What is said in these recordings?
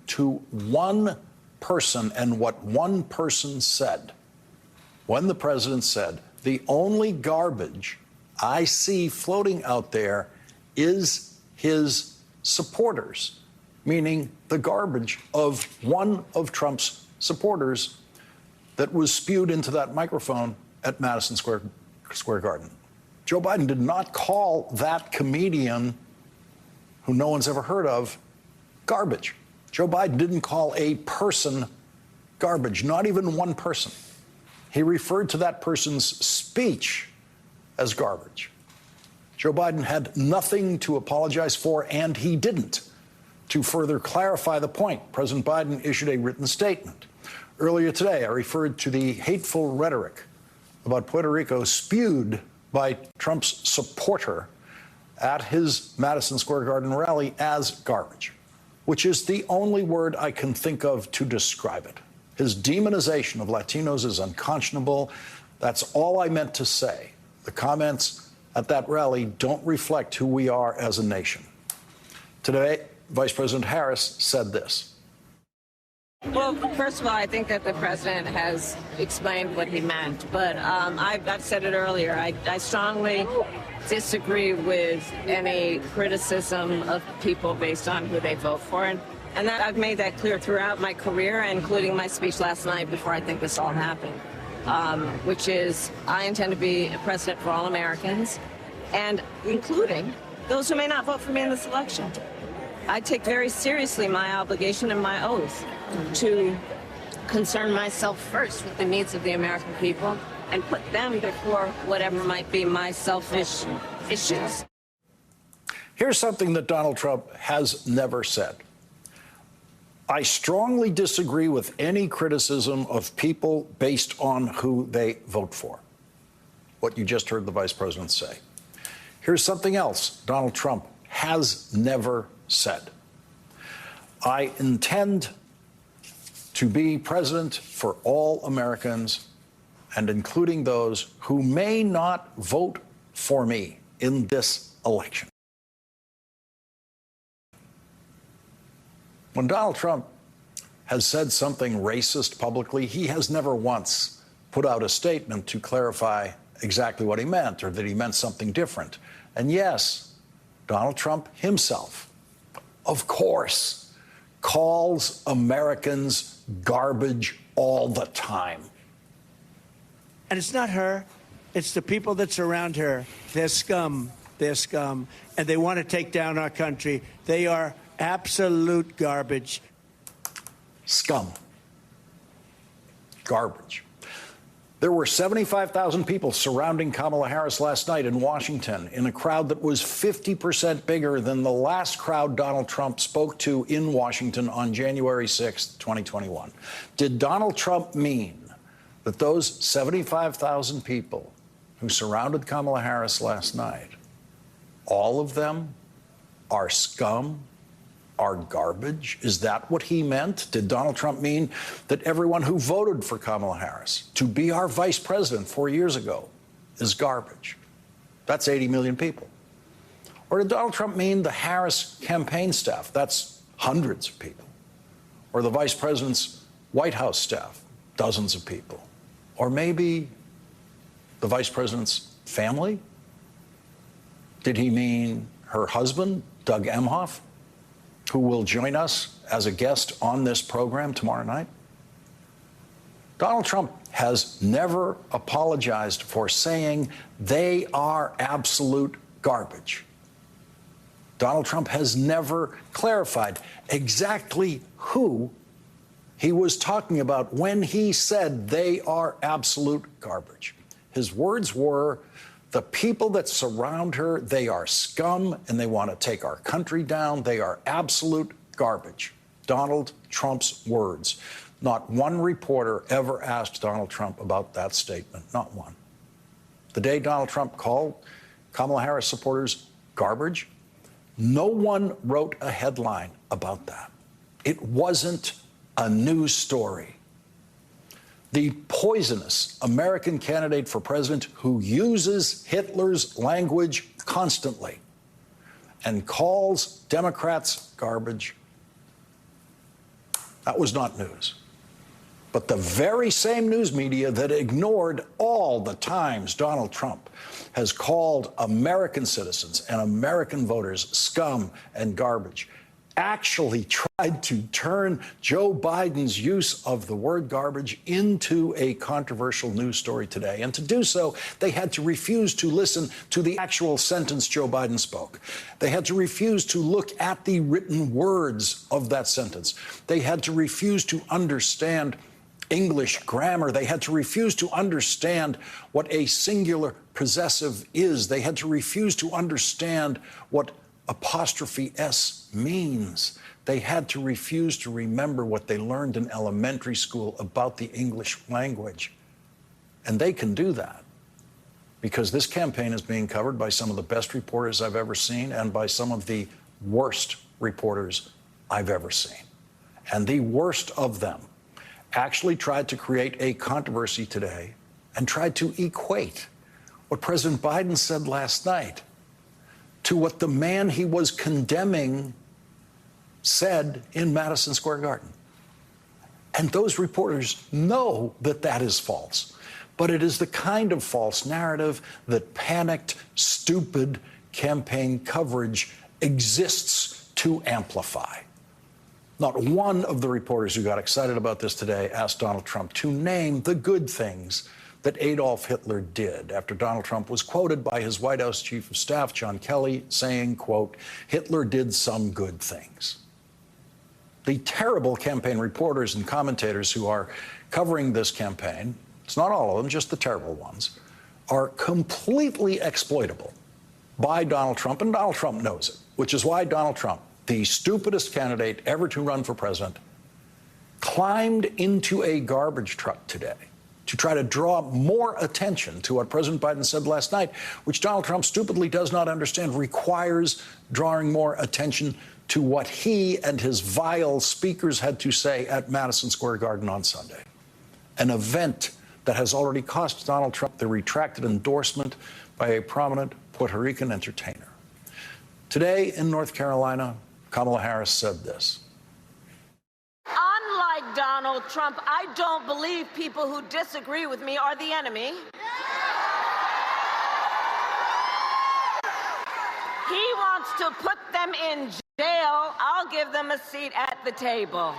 to one person and what one person said. When the president said, the only garbage I see floating out there is his supporters, meaning the garbage of one of Trump's supporters that was spewed into that microphone at Madison Square Garden. Joe Biden did not call that comedian, who no one's ever heard of, garbage. Joe Biden didn't call a person garbage, not even one person. He referred to that person's speech as garbage. Joe Biden had nothing to apologize for, and he didn't. To further clarify the point, President Biden issued a written statement. Earlier today, I referred to the hateful rhetoric about Puerto Rico spewed by Trump's supporter at his Madison Square Garden rally as garbage, which is the only word I can think of to describe it. His demonization of Latinos is unconscionable. That's all I meant to say. The comments at that rally don't reflect who we are as a nation. Today, Vice President Harris said this. Well, first of all, I think that the president has explained what he meant, but I've said it earlier. I strongly disagree with any criticism of people based on who they vote for. And that I've made that clear throughout my career, including my speech last night before I think this all happened, which is I intend to be a president for all Americans, and including those who may not vote for me in this election. I take very seriously my obligation and my oath to concern myself first with the needs of the American people and put them before whatever might be my selfish issues. Here's something that Donald Trump has never said. I strongly disagree with any criticism of people based on who they vote for. What you just heard the vice president say. Here's something else Donald Trump has never said. I intend to be president for all Americans, and including those who may not vote for me in this election. When Donald Trump has said something racist publicly, he has never once put out a statement to clarify exactly what he meant or that he meant something different. And yes, Donald Trump himself, of course, calls Americans garbage all the time. And it's not her, it's the people that surround her. They're scum, and they want to take down our country. They are absolute garbage. Scum. Garbage. There were 75,000 people surrounding Kamala Harris last night in Washington in a crowd that was 50% bigger than the last crowd Donald Trump spoke to in Washington on January 6th, 2021. Did Donald Trump mean that those 75,000 people who surrounded Kamala Harris last night, all of them are scum, are garbage? Is that what he meant? Did Donald Trump mean that everyone who voted for Kamala Harris to be our vice president 4 years ago is garbage? That's 80 million people. Or did Donald Trump mean the Harris campaign staff? That's hundreds of people. Or the vice president's White House staff? Dozens of people. Or maybe the vice president's family? Did he mean her husband, Doug Emhoff, who will join us as a guest on this program tomorrow night? Donald Trump has never apologized for saying they are absolute garbage. Donald Trump has never clarified exactly who he was talking about when he said they are absolute garbage. His words were, the people that surround her, they are scum and they want to take our country down. They are absolute garbage. Donald Trump's words. Not one reporter ever asked Donald Trump about that statement. Not one. The day Donald Trump called Kamala Harris supporters garbage, no one wrote a headline about that. It wasn't a news story. The poisonous American candidate for president who uses Hitler's language constantly and calls Democrats garbage That was not news. But the very same news media that ignored all the times Donald Trump has called American citizens and American voters scum and garbage actually tried to turn Joe Biden's use of the word garbage into a controversial news story today. And to do so, they had to refuse to listen to the actual sentence Joe Biden spoke. They had to refuse to look at the written words of that sentence. They had to refuse to understand English grammar. They had to refuse to understand what a singular possessive is. They had to refuse to understand what apostrophe S means. They had to refuse to remember what they learned in elementary school about the English language. And they can do that because this campaign is being covered by some of the best reporters I've ever seen and by some of the worst reporters I've ever seen. And the worst of them actually tried to create a controversy today and tried to equate what President Biden said last night to what the man he was condemning said in Madison Square Garden. And those reporters know that that is false. But it is the kind of false narrative that panicked, stupid campaign coverage exists to amplify. Not one of the reporters who got excited about this today asked Donald Trump to name the good things that Adolf Hitler did after Donald Trump was quoted by his White House Chief of Staff, John Kelly, saying, quote, Hitler did some good things. The terrible campaign reporters and commentators who are covering this campaign, it's not all of them, just the terrible ones, are completely exploitable by Donald Trump, and Donald Trump knows it, which is why Donald Trump, the stupidest candidate ever to run for president, climbed into a garbage truck today to try to draw more attention to what President Biden said last night, which Donald Trump stupidly does not understand requires drawing more attention to what he and his vile speakers had to say at Madison Square Garden on Sunday, an event that has already cost Donald Trump the retracted endorsement by a prominent Puerto Rican entertainer. Today in North Carolina, Kamala Harris said this. Unlike Donald Trump, I don't believe people who disagree with me are the enemy. He wants to put them in jail. I'll give them a seat at the table.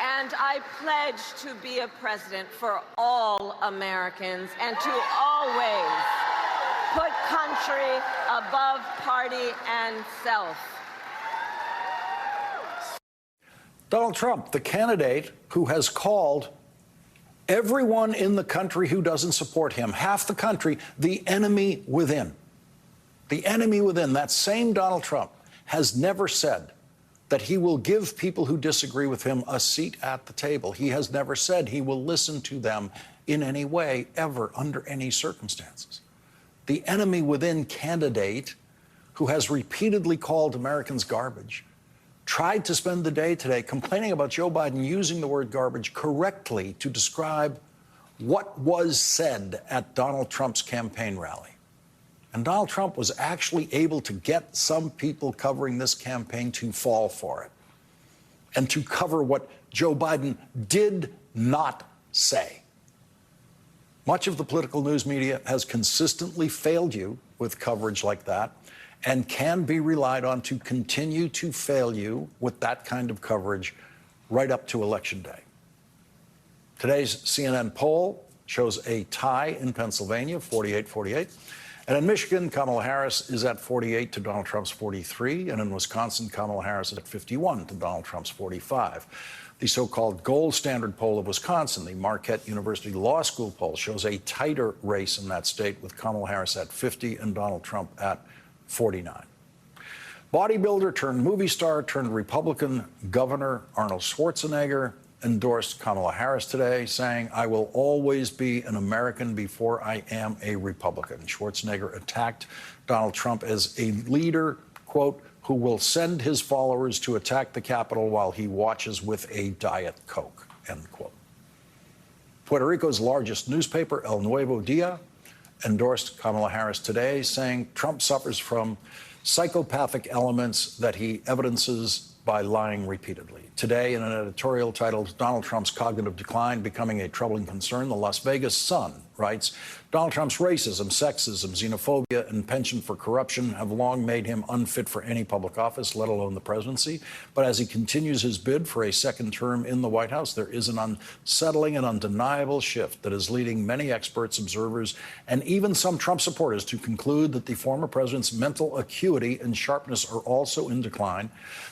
And I pledge to be a president for all Americans and to always put country above party and self. Donald Trump, the candidate who has called everyone in the country who doesn't support him, half the country, the enemy within. The enemy within. That same Donald Trump has never said that he will give people who disagree with him a seat at the table. He has never said he will listen to them in any way, ever, under any circumstances. The enemy within candidate who has repeatedly called Americans garbage tried to spend the day today complaining about Joe Biden using the word garbage correctly to describe what was said at Donald Trump's campaign rally. And Donald Trump was actually able to get some people covering this campaign to fall for it and to cover what Joe Biden did not say. Much of the political news media has consistently failed you with coverage like that and can be relied on to continue to fail you with that kind of coverage right up to Election Day. Today's CNN poll shows a tie in Pennsylvania, 48-48. And in Michigan, Kamala Harris is at 48 to Donald Trump's 43. And in Wisconsin, Kamala Harris is at 51 to Donald Trump's 45. The so-called gold standard poll of Wisconsin, the Marquette University Law School poll, shows a tighter race in that state with Kamala Harris at 50 and Donald Trump at 49. Bodybuilder turned movie star turned Republican Governor Arnold Schwarzenegger endorsed Kamala Harris today, saying, I will always be an American before I am a Republican. Schwarzenegger attacked Donald Trump as a leader, quote, who will send his followers to attack the Capitol while he watches with a Diet Coke, end quote. Puerto Rico's largest newspaper, El Nuevo Dia, endorsed Kamala Harris today, saying Trump suffers from psychopathic elements that he evidences by lying repeatedly. Today, in an editorial titled Donald Trump's Cognitive Decline Becoming a Troubling Concern, the Las Vegas Sun writes, Donald Trump's racism, sexism, xenophobia, and penchant for corruption have long made him unfit for any public office, let alone the presidency. But as he continues his bid for a second term in the White House, there is an unsettling and undeniable shift that is leading many experts, observers, and even some Trump supporters to conclude that the former president's mental acuity and sharpness are also in decline,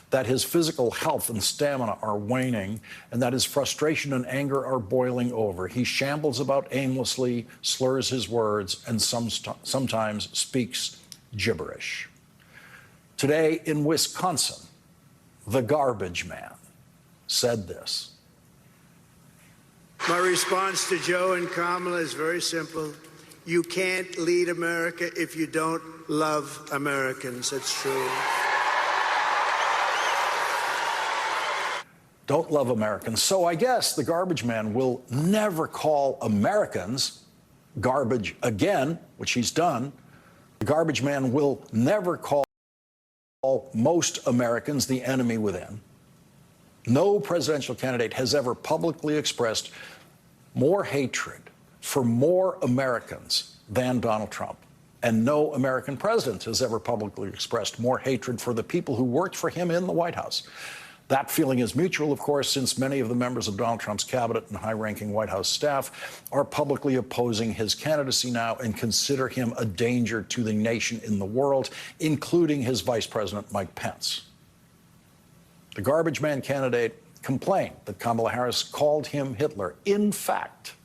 that his physical health and stamina are waning, and that his frustration and anger are boiling over. He shambles about aimlessly, slurs his words, and sometimes speaks gibberish. Today in Wisconsin, the garbage man said this. My response to Joe and Kamala is very simple. You can't lead America if you don't love Americans. It's true. Don't love Americans. So I guess the garbage man will never call Americans garbage again, which he's done. The garbage man will never call most Americans the enemy within. No presidential candidate has ever publicly expressed more hatred for more Americans than Donald Trump. And no American president has ever publicly expressed more hatred for the people who worked for him in the White House. That feeling is mutual, of course, since many of the members of Donald Trump's cabinet and high-ranking White House staff are publicly opposing his candidacy now and consider him a danger to the nation in the world, including his Vice President, Mike Pence. The garbage man candidate complained that Kamala Harris called him Hitler. In fact,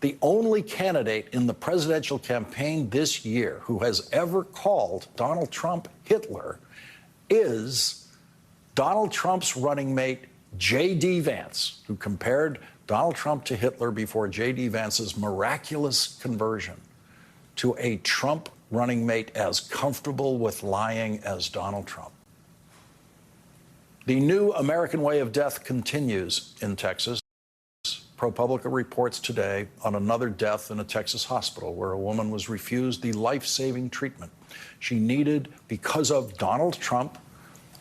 the only candidate in the presidential campaign this year who has ever called Donald Trump Hitler is Donald Trump's running mate, J.D. Vance, who compared Donald Trump to Hitler before J.D. Vance's miraculous conversion to a Trump running mate as comfortable with lying as Donald Trump. The new American way of death continues in Texas. ProPublica reports today on another death in a Texas hospital where a woman was refused the life-saving treatment she needed because of Donald Trump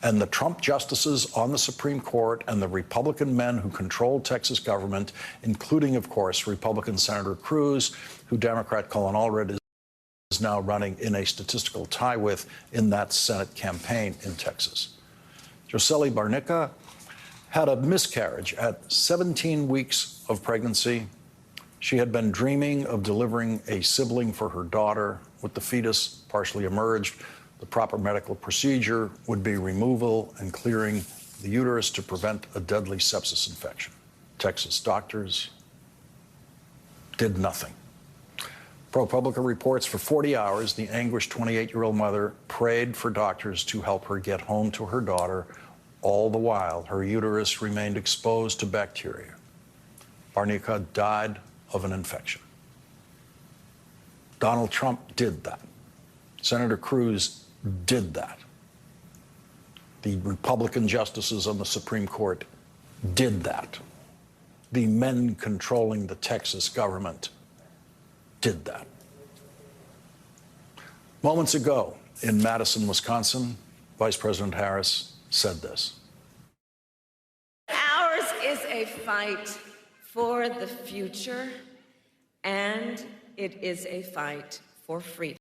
and the Trump justices on the Supreme Court and the Republican men who control Texas government, including, of course, Republican Senator Cruz, who Democrat Colin Allred is now running in a statistical tie with in that Senate campaign in Texas. Josely Barnica had a miscarriage at 17 weeks of pregnancy. She had been dreaming of delivering a sibling for her daughter. With the fetus partially emerged, the proper medical procedure would be removal and clearing the uterus to prevent a deadly sepsis infection. Texas doctors did nothing. ProPublica reports for 40 hours, the anguished 28-year-old mother prayed for doctors to help her get home to her daughter. All the while, her uterus remained exposed to bacteria. Barnica died of an infection. Donald Trump did that. Senator Cruz did that. The Republican justices on the Supreme Court did that. The men controlling the Texas government did that. Moments ago in Madison, Wisconsin, Vice President Harris said this. Ours is a fight for the future, and it is a fight for freedom.